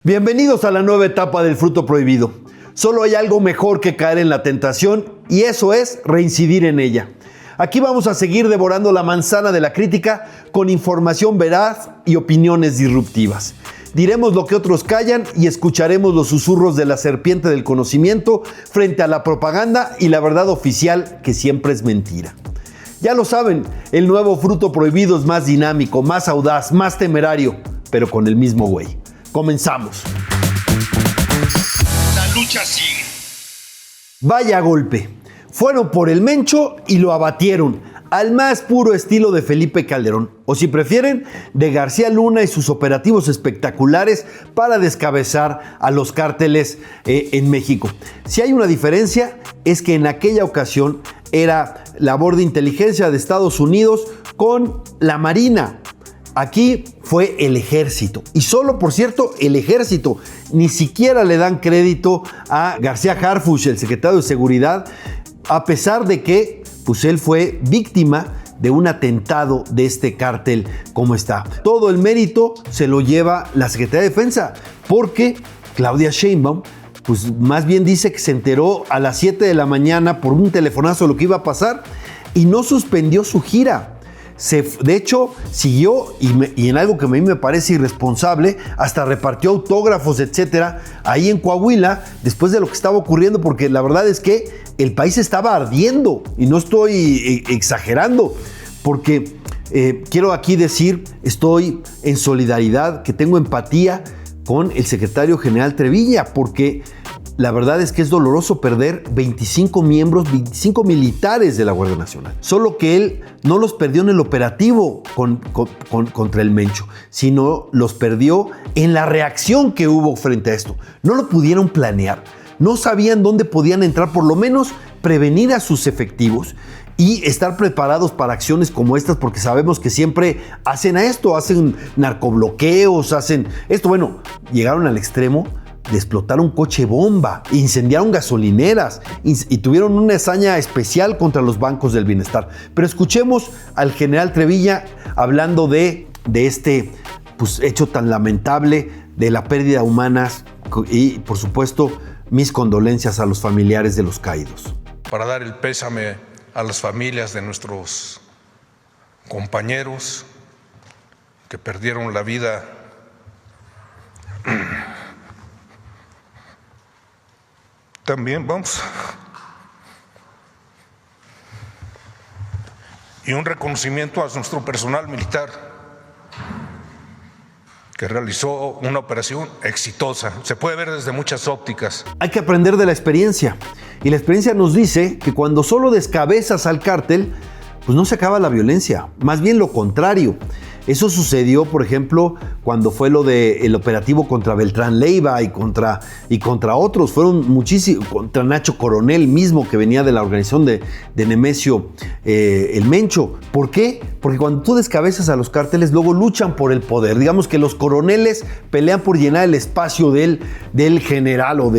Bienvenidos a la nueva etapa del fruto prohibido. Solo hay algo mejor que caer en la tentación y eso es reincidir en ella. Aquí vamos a seguir devorando la manzana de la crítica con información veraz y opiniones disruptivas. Diremos lo que otros callan y escucharemos los susurros de la serpiente del conocimiento frente a la propaganda y la verdad oficial que siempre es mentira. Ya lo saben, el nuevo fruto prohibido es más dinámico, más audaz, más temerario, pero con el mismo güey. Comenzamos. La lucha sigue. Vaya golpe. Fueron por el Mencho y lo abatieron, al más puro estilo de Felipe Calderón, o si prefieren, de García Luna y sus operativos espectaculares para descabezar a los cárteles en México. Si hay una diferencia, es que en aquella ocasión era labor de inteligencia de Estados Unidos con la Marina. Aquí fue el ejército. Y solo, por cierto, el ejército. Ni siquiera le dan crédito a García Harfuch, el secretario de Seguridad, a pesar de que pues, él fue víctima de un atentado de este cártel como está. Todo el mérito se lo lleva la Secretaría de Defensa, porque Claudia Sheinbaum pues más bien dice que se enteró a las 7 de la mañana por un telefonazo de lo que iba a pasar y no suspendió su gira. De hecho, siguió y en algo que a mí me parece irresponsable, hasta repartió autógrafos, etcétera, ahí en Coahuila, después de lo que estaba ocurriendo, porque la verdad es que el país estaba ardiendo, y no estoy exagerando, porque quiero aquí decir, estoy en solidaridad, que tengo empatía con el secretario general Trevilla, porque la verdad es que es doloroso perder 25 miembros, 25 militares de la Guardia Nacional. Solo que él no los perdió en el operativo contra el Mencho, sino los perdió en la reacción que hubo frente a esto. No lo pudieron planear, no sabían dónde podían entrar, por lo menos prevenir a sus efectivos y estar preparados para acciones como estas, porque sabemos que siempre hacen hacen narcobloqueos, hacen esto. Bueno, llegaron al extremo de explotar un coche bomba, incendiaron gasolineras y tuvieron una hazaña especial contra los bancos del bienestar. Pero escuchemos al general Trevilla hablando de este hecho tan lamentable de la pérdida de humanas y, por supuesto, mis condolencias a los familiares de los caídos. Para dar el pésame a las familias de nuestros compañeros que perdieron la vida también y un reconocimiento a nuestro personal militar que realizó una operación exitosa. Se puede ver desde muchas ópticas. Hay que aprender de la experiencia, y la experiencia nos dice que cuando solo descabezas al cártel, pues no se acaba la violencia, más bien lo contrario. Eso sucedió, por ejemplo, cuando fue lo del operativo contra Beltrán Leiva y contra otros. Fueron muchísimos, contra Nacho Coronel mismo, que venía de la organización de Nemesio el Mencho. ¿Por qué? Porque cuando tú descabezas a los cárteles, luego luchan por el poder. Digamos que los coroneles pelean por llenar el espacio del general, o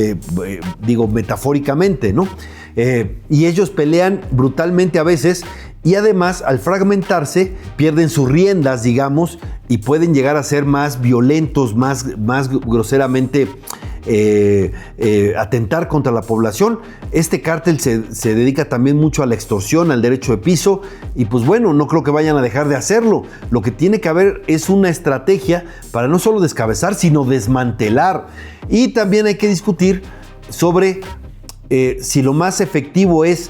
digo metafóricamente, ¿no? Y ellos pelean brutalmente a veces. Y además, al fragmentarse, pierden sus riendas, digamos, y pueden llegar a ser más violentos, más groseramente atentar contra la población. Este cártel se dedica también mucho a la extorsión, al derecho de piso, y pues bueno, no creo que vayan a dejar de hacerlo. Lo que tiene que haber es una estrategia para no solo descabezar, sino desmantelar. Y también hay que discutir sobre si lo más efectivo es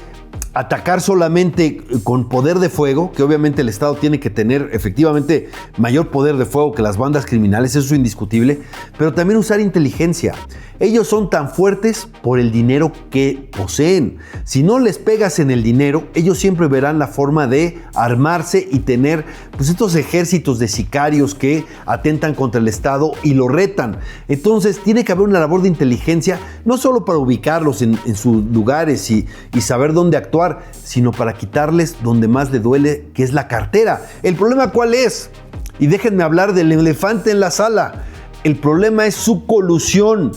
atacar solamente con poder de fuego, que obviamente el Estado tiene que tener efectivamente mayor poder de fuego que las bandas criminales, eso es indiscutible, pero también usar inteligencia. Ellos son tan fuertes por el dinero que poseen. Si no les pegas en el dinero, ellos siempre verán la forma de armarse y tener estos ejércitos de sicarios que atentan contra el Estado y lo retan. Entonces tiene que haber una labor de inteligencia, no solo para ubicarlos en sus lugares y saber dónde actuar, sino para quitarles donde más le duele, que es la cartera. ¿El problema cuál es? Y déjenme hablar del elefante en la sala. El problema es su colusión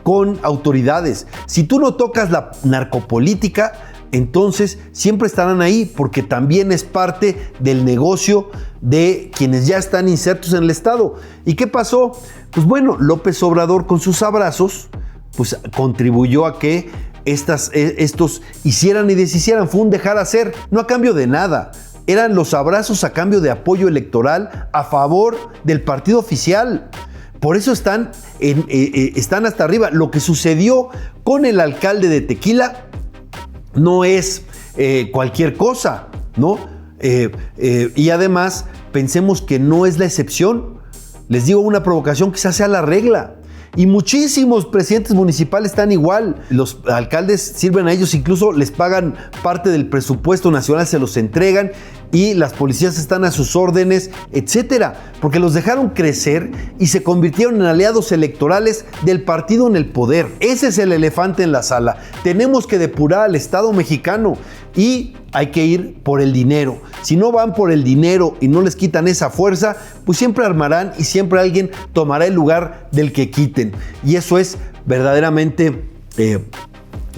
con autoridades. Si tú no tocas la narcopolítica, entonces siempre estarán ahí porque también es parte del negocio de quienes ya están insertos en el Estado. ¿Y qué pasó? Pues bueno, López Obrador con sus abrazos pues contribuyó a que estos hicieran y deshicieran. Fue un dejar hacer, no a cambio de nada. Eran los abrazos a cambio de apoyo electoral a favor del partido oficial. Por eso están hasta arriba. Lo que sucedió con el alcalde de Tequila no es cualquier cosa, ¿no? Y además, pensemos que no es la excepción. Les digo una provocación, quizás sea la regla. Y muchísimos presidentes municipales están igual. Los alcaldes sirven a ellos, incluso les pagan parte del presupuesto nacional, se los entregan y las policías están a sus órdenes, etcétera, porque los dejaron crecer y se convirtieron en aliados electorales del partido en el poder. Ese es el elefante en la sala. Tenemos que depurar al Estado mexicano y hay que ir por el dinero. Si no van por el dinero y no les quitan esa fuerza, pues siempre armarán y siempre alguien tomará el lugar del que quiten. Y eso es verdaderamente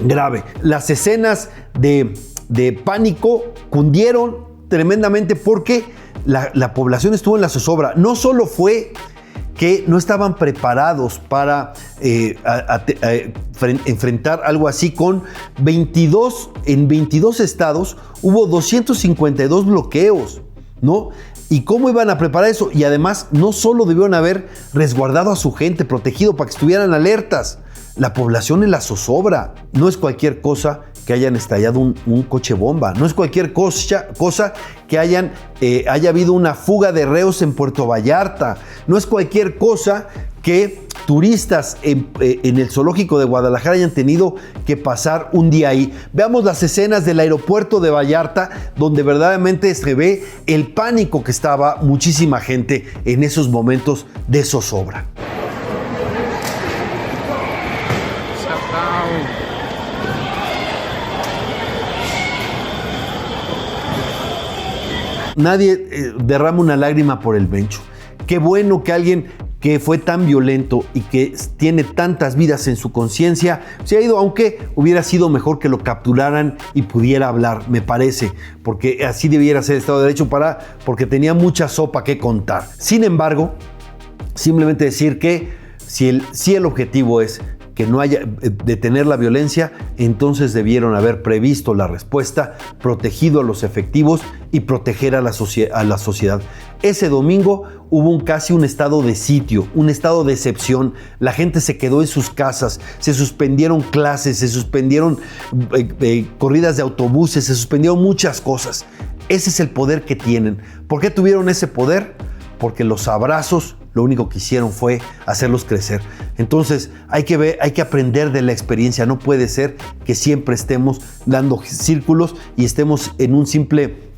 grave. Las escenas de pánico cundieron tremendamente porque la población estuvo en la zozobra. No solo fue que no estaban preparados para enfrentar algo así con 22 estados hubo 252 bloqueos, ¿no? ¿Y cómo iban a preparar eso? Y además no solo debieron haber resguardado a su gente, protegido para que estuvieran alertas. La población en la zozobra. No es cualquier cosa que hayan estallado un coche bomba. No es cualquier cosa que haya habido una fuga de reos en Puerto Vallarta. No es cualquier cosa que turistas en el zoológico de Guadalajara hayan tenido que pasar un día ahí. Veamos las escenas del aeropuerto de Vallarta, donde verdaderamente se ve el pánico que estaba muchísima gente en esos momentos de zozobra. Nadie derrama una lágrima por el Mencho. Qué bueno que alguien que fue tan violento y que tiene tantas vidas en su conciencia se ha ido, aunque hubiera sido mejor que lo capturaran y pudiera hablar, me parece, porque así debiera ser el Estado de Derecho porque tenía mucha sopa que contar. Sin embargo, simplemente decir que si el objetivo es que no haya detener la violencia, entonces debieron haber previsto la respuesta, protegido a los efectivos y proteger a la sociedad. Ese domingo hubo casi un estado de sitio, un estado de excepción. La gente se quedó en sus casas, se suspendieron clases, se suspendieron corridas de autobuses, se suspendieron muchas cosas. Ese es el poder que tienen. ¿Por qué tuvieron ese poder? Porque los abrazos lo único que hicieron fue hacerlos crecer. Entonces hay que aprender de la experiencia. No puede ser que siempre estemos dando círculos y estemos en un simple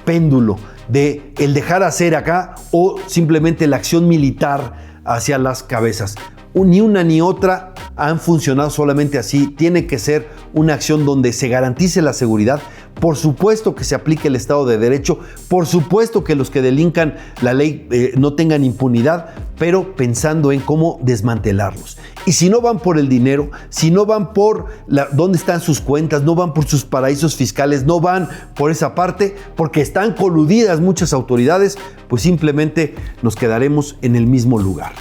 péndulo de el dejar hacer acá o simplemente la acción militar hacia las cabezas. Ni una ni otra han funcionado solamente así. Tiene que ser una acción donde se garantice la seguridad. Por supuesto que se aplique el Estado de Derecho. Por supuesto que los que delincan la ley no tengan impunidad, pero pensando en cómo desmantelarlos. Y si no van por el dinero, si no van por dónde están sus cuentas, no van por sus paraísos fiscales, no van por esa parte, porque están coludidas muchas autoridades, pues simplemente nos quedaremos en el mismo lugar.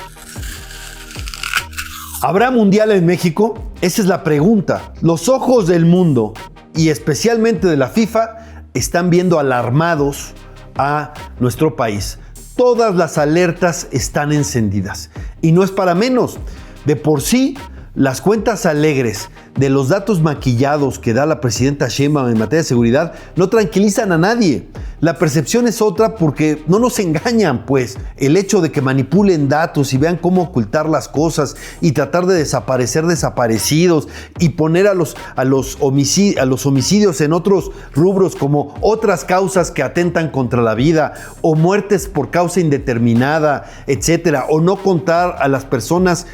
¿Habrá mundial en México? Esa es la pregunta. Los ojos del mundo y especialmente de la FIFA están viendo alarmados a nuestro país. Todas las alertas están encendidas y no es para menos. De por sí, las cuentas alegres de los datos maquillados que da la presidenta Sheinbaum en materia de seguridad no tranquilizan a nadie. La percepción es otra porque no nos engañan, pues. El hecho de que manipulen datos y vean cómo ocultar las cosas y tratar de desaparecer desaparecidos y poner a los homicidios en otros rubros como otras causas que atentan contra la vida o muertes por causa indeterminada, etcétera, o no contar a las personas,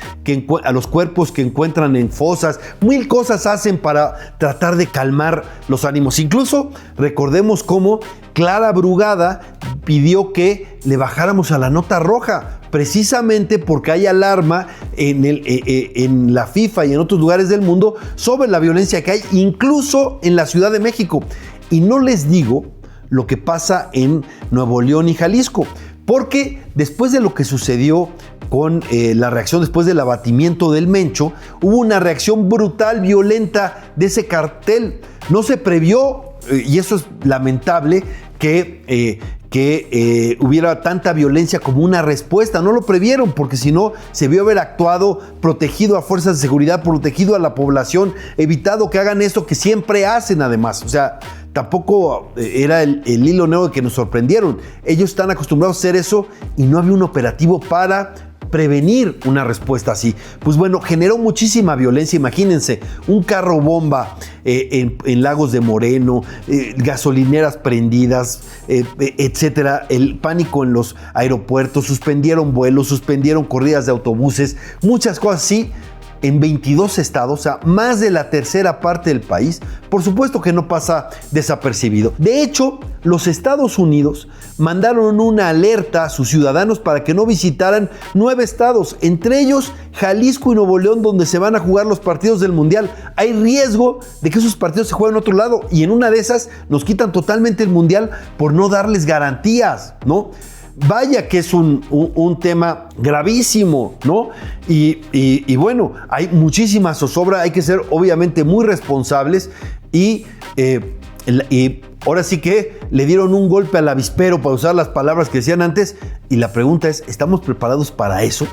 a los cuerpos que encuentran en fosas. Mil cosas hacen para tratar de calmar los ánimos. Incluso recordemos cómo Clara Brugada pidió que le bajáramos a la nota roja precisamente porque hay alarma en la FIFA y en otros lugares del mundo sobre la violencia que hay, incluso en la Ciudad de México. Y no les digo lo que pasa en Nuevo León y Jalisco, porque después de lo que sucedió con la reacción después del abatimiento del Mencho, hubo una reacción brutal, violenta de ese cartel. No se previó, y eso es lamentable, que hubiera tanta violencia como una respuesta. No lo previeron, porque si no, se vio haber actuado protegido a fuerzas de seguridad, protegido a la población, evitado que hagan esto que siempre hacen además. O sea, tampoco era el hilo negro de que nos sorprendieron. Ellos están acostumbrados a hacer eso y no había un operativo para prevenir una respuesta así. Pues bueno, generó muchísima violencia. Imagínense, un carro bomba en Lagos de Moreno, gasolineras prendidas, etcétera. El pánico en los aeropuertos, suspendieron vuelos, suspendieron corridas de autobuses, muchas cosas así. En 22 estados, o sea, más de la tercera parte del país, por supuesto que no pasa desapercibido. De hecho, los Estados Unidos mandaron una alerta a sus ciudadanos para que no visitaran 9 estados, entre ellos Jalisco y Nuevo León, donde se van a jugar los partidos del Mundial. Hay riesgo de que esos partidos se jueguen en otro lado y en una de esas nos quitan totalmente el Mundial por no darles garantías, ¿no? Vaya que es un tema gravísimo, ¿no? Y bueno, hay muchísima zozobra, hay que ser obviamente muy responsables y ahora sí que le dieron un golpe al avispero, para usar las palabras que decían antes, y la pregunta es, ¿estamos preparados para eso?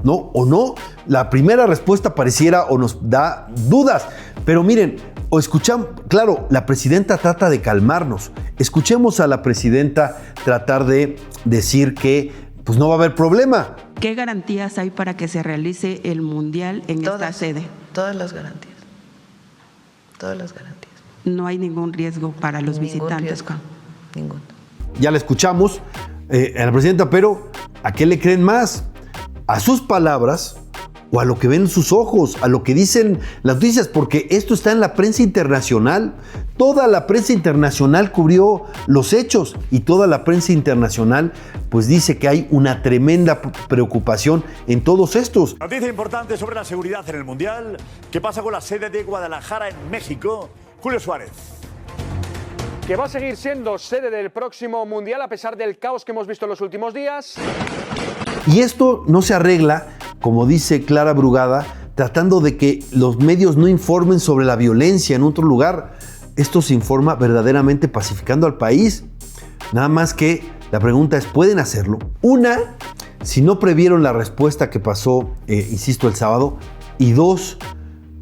¿No? ¿O no? La primera respuesta pareciera o nos da dudas, pero miren, o escuchamos, claro, la presidenta trata de calmarnos. Escuchemos a la presidenta tratar de decir que pues no va a haber problema. ¿Qué garantías hay para que se realice el Mundial en esta sede? Todas las garantías. Todas las garantías. No hay ningún riesgo para los visitantes. Ninguno. Ya la escuchamos a la presidenta, pero ¿a qué le creen más? ¿A sus palabras o a lo que ven sus ojos, a lo que dicen las noticias? Porque esto está en la prensa internacional. Toda la prensa internacional cubrió los hechos y toda la prensa internacional pues dice que hay una tremenda preocupación en todos estos. Noticia importante sobre la seguridad en el Mundial. ¿Qué pasa con la sede de Guadalajara en México? Julio Suárez. Que va a seguir siendo sede del próximo Mundial a pesar del caos que hemos visto en los últimos días. Y esto no se arregla, como dice Clara Brugada, tratando de que los medios no informen sobre la violencia en otro lugar. Esto se informa verdaderamente pacificando al país. Nada más que la pregunta es, ¿pueden hacerlo? Una, si no previeron la respuesta que pasó, insisto, el sábado. Y dos,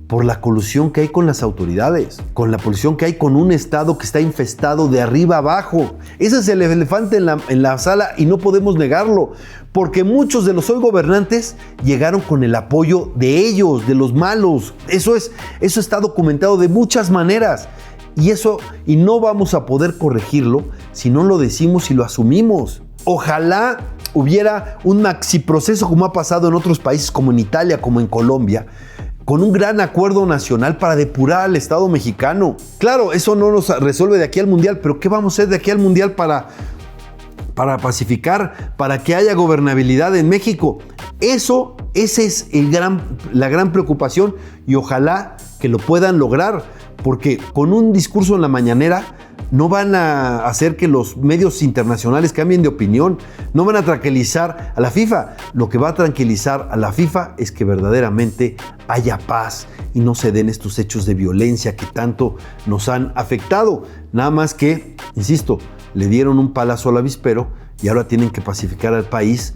por la colusión que hay con las autoridades, con la colusión que hay con un Estado que está infestado de arriba abajo. Ese es el elefante en la sala y no podemos negarlo, porque muchos de los hoy gobernantes llegaron con el apoyo de ellos, de los malos. Eso está documentado de muchas maneras. Y no vamos a poder corregirlo si no lo decimos y lo asumimos. Ojalá hubiera un maxiproceso como ha pasado en otros países, como en Italia, como en Colombia, con un gran acuerdo nacional para depurar al Estado mexicano. Claro, eso no nos resuelve de aquí al Mundial, pero ¿qué vamos a hacer de aquí al Mundial para pacificar, para que haya gobernabilidad en México? Esa es la gran preocupación y ojalá que lo puedan lograr, porque con un discurso en la mañanera no van a hacer que los medios internacionales cambien de opinión, no van a tranquilizar a la FIFA. Lo que va a tranquilizar a la FIFA es que verdaderamente haya paz y no se den estos hechos de violencia que tanto nos han afectado. Nada más que, insisto, le dieron un palazo al avispero y ahora tienen que pacificar al país,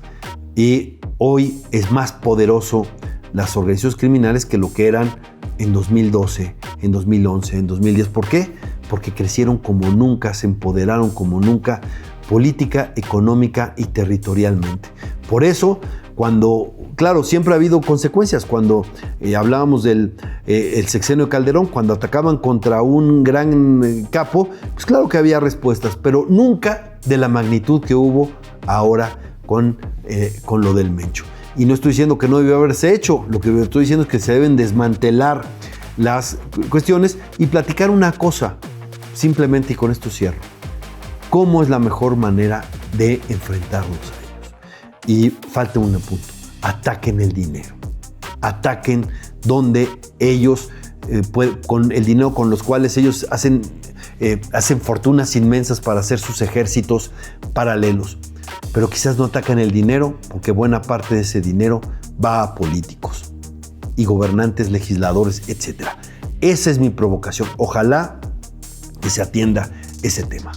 y hoy es más poderoso las organizaciones criminales que lo que eran en 2012, en 2011, en 2010. ¿Por qué? Porque crecieron como nunca, se empoderaron como nunca, política, económica y territorialmente. Por eso, claro, siempre ha habido consecuencias. Cuando hablábamos del el sexenio de Calderón, cuando atacaban contra un gran capo, pues claro que había respuestas, pero nunca de la magnitud que hubo ahora con lo del Mencho. Y no estoy diciendo que no debió haberse hecho, lo que estoy diciendo es que se deben desmantelar las cuestiones y platicar una cosa, simplemente, y con esto cierro. ¿Cómo es la mejor manera de enfrentarnos a ellos? Y falta un punto. Ataquen el dinero. Ataquen donde ellos, con el dinero con los cuales ellos hacen fortunas inmensas para hacer sus ejércitos paralelos. Pero quizás no atacan el dinero porque buena parte de ese dinero va a políticos y gobernantes, legisladores, etc. Esa es mi provocación. Ojalá que se atienda ese tema.